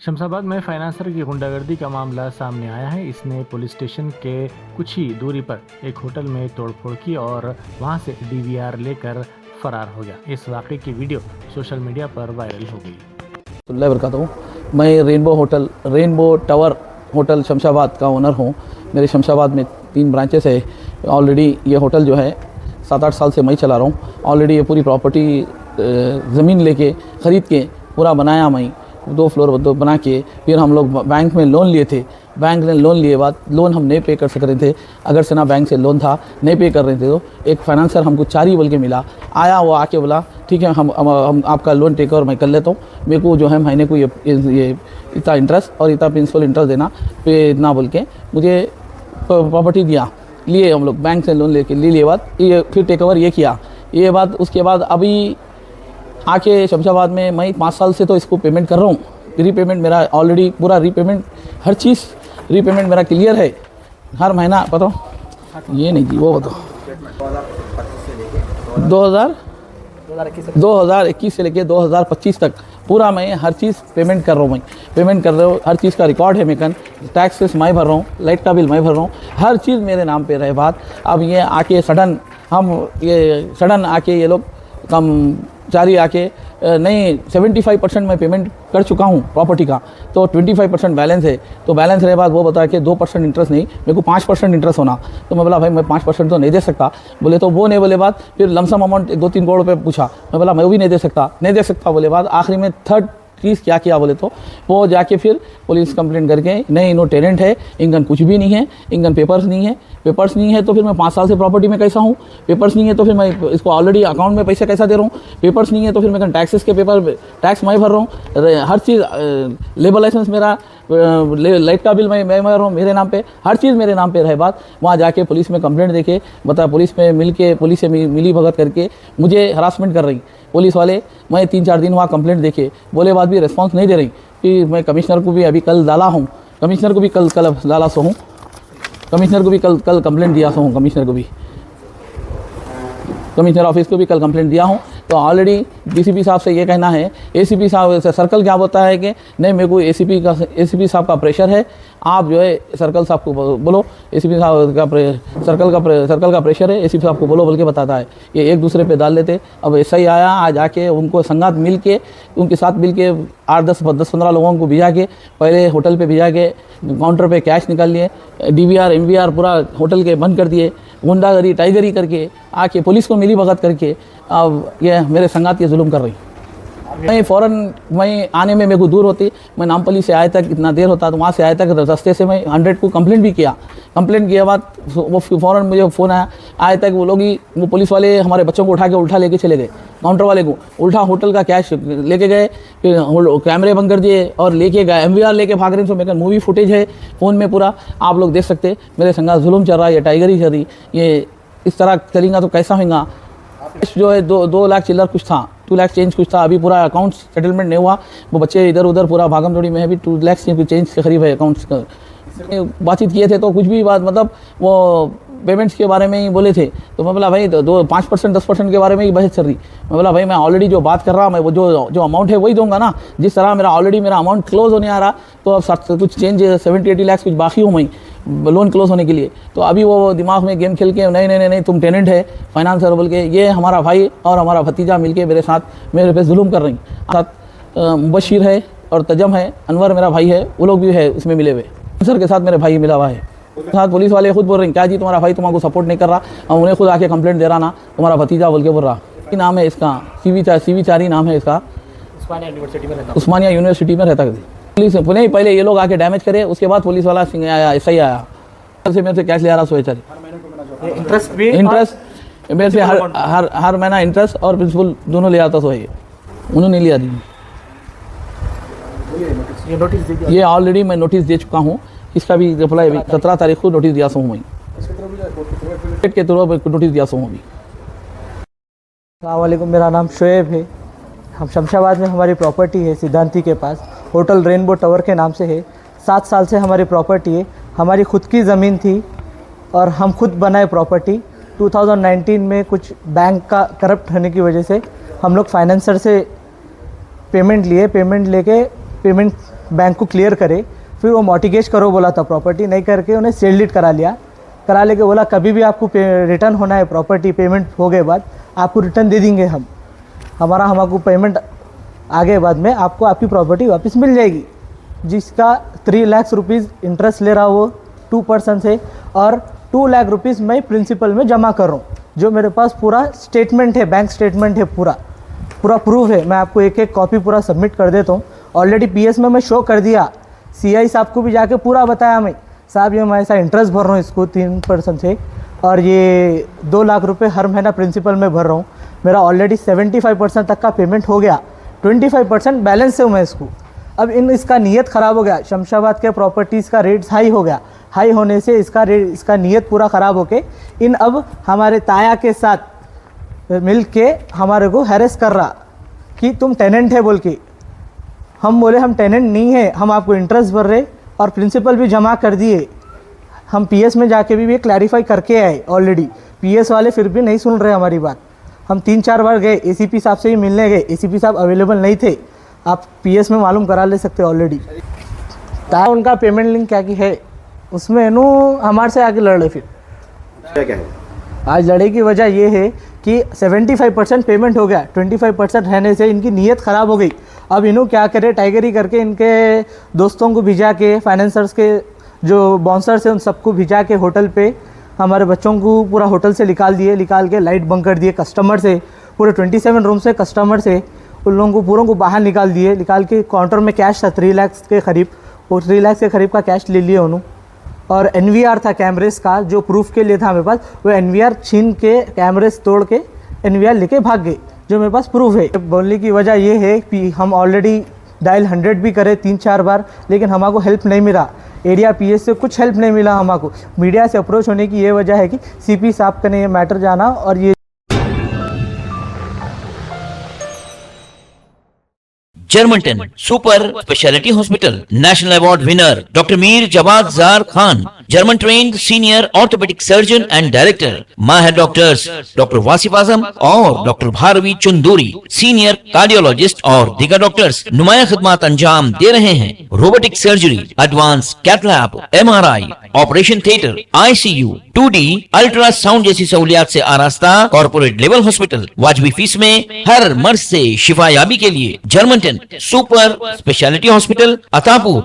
शमशाबाद में फाइनेंसर की गुंडागर्दी का मामला सामने आया है। इसने पुलिस स्टेशन के कुछ ही दूरी पर एक होटल में तोड़फोड़ की और वहां से डीवीआर लेकर फरार हो गया। इस वाकये की वीडियो सोशल मीडिया पर वायरल हो गई। मैं रेनबो टावर होटल शमशाबाद का ओनर हूँ। मेरे शमशाबाद में 3 ब्रांचेस है। ऑलरेडी ये होटल जो है 7-8 साल से मैं चला रहा हूँ। ऑलरेडी ये पूरी प्रॉपर्टी ज़मीन लेके ख़रीद के पूरा बनाया मैं 2 फ्लोर बना के। फिर हम लोग बैंक में लोन लिए थे। बैंक ने लोन लिए बाद लोन हम नहीं पे कर सक रहे थे। अगर से ना बैंक से लोन था नहीं पे कर रहे थे, तो एक फाइनेंसर हमको 4 ही बोल के मिला। आया वो आके बोला ठीक है हम आपका लोन टेक ओवर मैं कर लेता हूँ। मेरे को जो है महीने को ये इतना इंटरेस्ट और इतना प्रिंसिपल इंटरेस्ट देना पे इतना बोल के मुझे प्रॉपर्टी दिया। लिए हम लोग बैंक से लोन लेके लिए बाद ये फिर टेक ओवर ये किया। ये बात उसके बाद अभी आके शमशाबाद में मैं 5 साल से तो इसको पेमेंट कर रहा हूँ। रीपेमेंट मेरा ऑलरेडी पूरा रीपेमेंट हर चीज़ रीपेमेंट मेरा क्लियर है। हर महीना बताओ ये नहीं जी वो बताओ 2021 से लेके 2025 तक पूरा मैं हर चीज़ पेमेंट कर रहा हूँ। हर चीज़ का रिकॉर्ड है। मैं टैक्सेस मैं भर रहा हूँ, लाइट का बिल मैं भर रहा हूँ, हर चीज़ मेरे नाम पे रहे बात। अब ये आके सडन आके ये लोग कर्मचारी आके नहीं 75% मैं पेमेंट कर चुका हूँ प्रॉपर्टी का, तो 25% बैलेंस है। तो बैलेंस रहे बाद वो बता के 2% इंटरेस्ट नहीं, मेरे को 5% इंटरेस्ट होना। तो मैं बोला भाई मैं 5% तो नहीं दे सकता। बोले तो वो नहीं बोले बाद फिर लमसम अमाउंट 2-3 करोड़ रुपये पूछा। मैं बोला मैं वो भी नहीं दे सकता बोले बाद आखिरी में थर्ड चीज़ क्या किया बोले तो वो जाके फिर पुलिस कंप्लेंट करके नहीं इनो टेनेंट है, इनकन कुछ भी नहीं है, इनकन पेपर्स नहीं है। तो फिर मैं 5 साल से प्रॉपर्टी में कैसा हूँ? पेपर्स नहीं है तो फिर मैं इसको ऑलरेडी अकाउंट में पैसे कैसा दे रहा हूँ? पेपर्स नहीं है तो फिर मैं टैक्सेस के पेपर टैक्स मैं भर रहा हूँ। हर चीज़ लेबर लाइसेंस मेरा, लाइट का बिल मैं भर रहा हूँ मेरे नाम पे, हर चीज़ मेरे नाम पे रहे बात। वहाँ जाके पुलिस में कंप्लेंट देके पुलिस में पुलिस से मिली भगत करके मुझे हरासमेंट कर रही पुलिस वाले। मैं 3-4 दिन वहाँ कंप्लेंट देखे बोले बाद भी रिस्पॉन्स नहीं दे रही। कि मैं कमिश्नर को भी अभी कल डाला हूँ, कमिश्नर को भी कल डाला सो हूँ, कमिश्नर को भी कल कंप्लेंट दिया सो हूँ, कमिश्नर ऑफिस को भी कल कंप्लेंट दिया हूँ। तो ऑलरेडी डीसीपी साहब से ये कहना है, एसीपी साहब से सर्कल क्या बोलता है कि नहीं मेरे को एसीपी साहब का प्रेशर है, आप जो है सर्कल साहब को बोलो, एसीपी साहब का सर्कल का प्रेशर है, एसीपी साहब को बोलो बोल के बताता है। ये एक दूसरे पे डाल लेते। अब ऐसा ही आया आज आके उनको संगात मिल के उनके साथ मिल के 8-10-15 लोगों को भिजा के पहले होटल पे भिजा के काउंटर पे कैश निकाल लिए, डीवीआर एमवीआर पूरा होटल के बंद कर दिए, गुंडागरी टाइगरी करके आके पुलिस को मिली भगत करके अब ये मेरे संगात ये जुल्म कर रही। मैं आने में मेरे को दूर होती, मैं नामपल्ली से आए तक इतना देर होता, तो वहाँ से आए तक रास्ते से मैं 100 को कंप्लेंट भी किया। कंप्लेंट किया बाद वो फ़ौरन मुझे फ़ोन आए तक वो लोग ही वो पुलिस वाले हमारे बच्चों को उठा लेके चले गए। काउंटर वाले को उल्टा होटल का कैश लेके गए, फिर कैमरे बंद कर दिए और लेके गए, एमवीआर लेके भाग रहे हैं। तो मेरे मूवी फुटेज है फ़ोन में पूरा, आप लोग देख सकते। मेरे संगा जुल्म चल रहा है, ये टाइगरी चल रही, ये इस तरह चलेगा तो कैसा होगा? जो है 2 लाख चिल्लर कुछ था, 2 लाख चेंज कुछ था। अभी पूरा अकाउंट सेटलमेंट नहीं हुआ, वो बच्चे इधर उधर पूरा भागम दौड़ी में है। अभी 2 लाख चेंज के करीब है अकाउंट्स का। बातचीत किए थे तो कुछ भी बात मतलब वो पेमेंट्स के बारे में ही बोले थे। तो मैं बोला भाई 5% 10% के बारे में ही बहस चल रही। मैं बोला भाई मैं ऑलरेडी जो बात कर रहा मैं वो जो अमाउंट है वही दूंगा ना। जिस तरह मेरा अमाउंट क्लोज होने आ रहा, तो अब कुछ चेंज 70-80 लाख कुछ बाकी हूँ मैं लोन क्लोज होने के लिए। तो अभी वो दिमाग में गेम खेल के नहीं तुम टेनेंट है फाइनेंसर बोल के, ये हमारा भाई और हमारा भतीजा मिल के मेरे पे जुल्म कर रही। साथ मुबशीर है और तजम है, अनवर मेरा भाई है, वो लोग भी है उसमें मिले हुए। सर के साथ मेरे भाई मिला हुआ है। साथ पुलिस वाले खुद बोल रहे हैं क्या जी तुम्हारा भाई तुम्हारा सपोर्ट नहीं कर रहा, हम उन्हें खुद आके कंप्लेंट दे रहा ना, तुम्हारा भतीजा बोल के बोल रहा। नाम है इसका सीवी चारी नाम है इसका, उस्मानिया यूनिवर्सिटी में रहता है। पुलिस नहीं पहले ये लोग आके डैमेज करे, उसके बाद पुलिस वाला आया ऐसा ही आया से मेरे से कैश ले आ रहा सोचा इंटरेस्ट मेरे से हर महीना इंटरेस्ट और प्रिंसिपल दोनों ले आता। सो ये उन्होंने लिया दी। ये ऑलरेडी मैं नोटिस दे चुका हूँ। इसका भी रिप्लाई 17 तारीख को नोटिस दिया सो हूँ मैं के थ्रू नोटिस दिया सो हूँ अभी। अस्सलामुअलैकुम, मेरा नाम शोएब है। हम शमशाबाद में हमारी प्रॉपर्टी है सिद्धांती के पास, होटल रेनबो टावर के नाम से है। 7 साल से हमारी प्रॉपर्टी है, हमारी खुद की ज़मीन थी और हम खुद बनाए प्रॉपर्टी। 2019 में कुछ बैंक का करप्ट होने की वजह से हम लोग फाइनेंसर से पेमेंट लेके पेमेंट बैंक को क्लियर करे। फिर वो मॉर्टिगेज करो बोला था, प्रॉपर्टी नहीं करके उन्हें सेल डीड करा लिया। करा लेके बोला कभी भी आपको रिटर्न होना है प्रॉपर्टी, पेमेंट हो गए बाद आपको रिटर्न दे देंगे हम, हमको पेमेंट आगे बाद में आपको आपकी प्रॉपर्टी वापस मिल जाएगी। जिसका 3 लाख रुपीज़ इंटरेस्ट ले रहा हो वो 2% है, और 2 लाख रुपीज़ मैं प्रिंसिपल में जमा कर रहा हूँ। जो मेरे पास पूरा स्टेटमेंट है, बैंक स्टेटमेंट है, पूरा प्रूफ है। मैं आपको एक कॉपी पूरा सबमिट कर देता हूँ। ऑलरेडी PS में मैं शो कर दिया, CI साहब को भी जाके पूरा बताया मैं, साहब ये मैं ऐसा इंटरेस्ट भर रहा हूँ इसको 3% से, और ये 2 लाख रुपए हर महीना प्रिंसिपल में भर रहा हूँ। मेरा ऑलरेडी 75% तक का पेमेंट हो गया, 25% बैलेंस है मैं इसको। अब इसका नीयत ख़राब हो गया, शमशाबाद के प्रॉपर्टीज़ का रेट हाई हो गया। हाई होने से इसका नीयत पूरा ख़राब होके अब हमारे ताया के साथ मिल के हमारे को हैरेस कर रहा कि तुम टेनेंट है बोल के। हम बोले हम टेनेंट नहीं है, हम आपको इंटरेस्ट भर रहे और प्रिंसिपल भी जमा कर दिए। हम PS में जाके भी क्लैरिफाई करके आए ऑलरेडी। PS वाले फिर भी नहीं सुन रहे हमारी बात। हम 3-4 बार गए, ACP साहब से ही मिलने गए, ACP साहब अवेलेबल नहीं थे। आप PS में मालूम करा ले सकते ऑलरेडी। ताया उनका पेमेंट लिंक क्या की है उसमें हमारे से आके लड़ रहे। फिर क्या है आज लड़े की वजह ये है कि 75% पेमेंट हो गया, 25% रहने से इनकी नीयत ख़राब हो गई। अब इन्हों क्या करे, टाइगरी करके इनके दोस्तों को भिजा के, फाइनेंसर्स के जो बाउंसर्स हैं उन सबको भिजा के होटल पे हमारे बच्चों को पूरा होटल से निकाल के लाइट बंद कर दिए। कस्टमर से पूरे 27 रूम से कस्टमर से उन लोगों को पूरों को बाहर निकाल के काउंटर में कैश था 3 लाख के करीब, वो 3 लाख के करीब का कैश ले लिए उन्होंने। और NVR था कैमरेस का, जो प्रूफ के लिए था मेरे पास, वो NVR छीन के कैमरेस तोड़ के NVR लेके भाग गए, जो मेरे पास प्रूफ है। बोलने की वजह ये है कि हम ऑलरेडी डायल 100 भी करे 3-4 बार, लेकिन हमको हेल्प नहीं मिला। एरिया PS से कुछ हेल्प नहीं मिला हमको। मीडिया से अप्रोच होने की ये वजह है कि CP साहब का ने ये मैटर जाना, और ये Germanton super speciality hospital, national award winner doctor Mir Jawad Jar Khan, German trained senior orthopaedic surgeon and director, माहिर डॉक्टर्स डॉक्टर वासिफ आजम और doctor Bharvi Chanduri, senior cardiologist और दीगर डॉक्टर्स नुमाया खिदमत अंजाम दे रहे हैं। Robotic surgery, advance cath lab, MRI, operation theatre, ICU, 2D ultrasound जैसी सहूलियात से आरास्ता कॉर्पोरेट लेवल हॉस्पिटल, वाजबी फीस में हर मर्ज से शिफायाबी के लिए Germanton super speciality hospital, Attapur.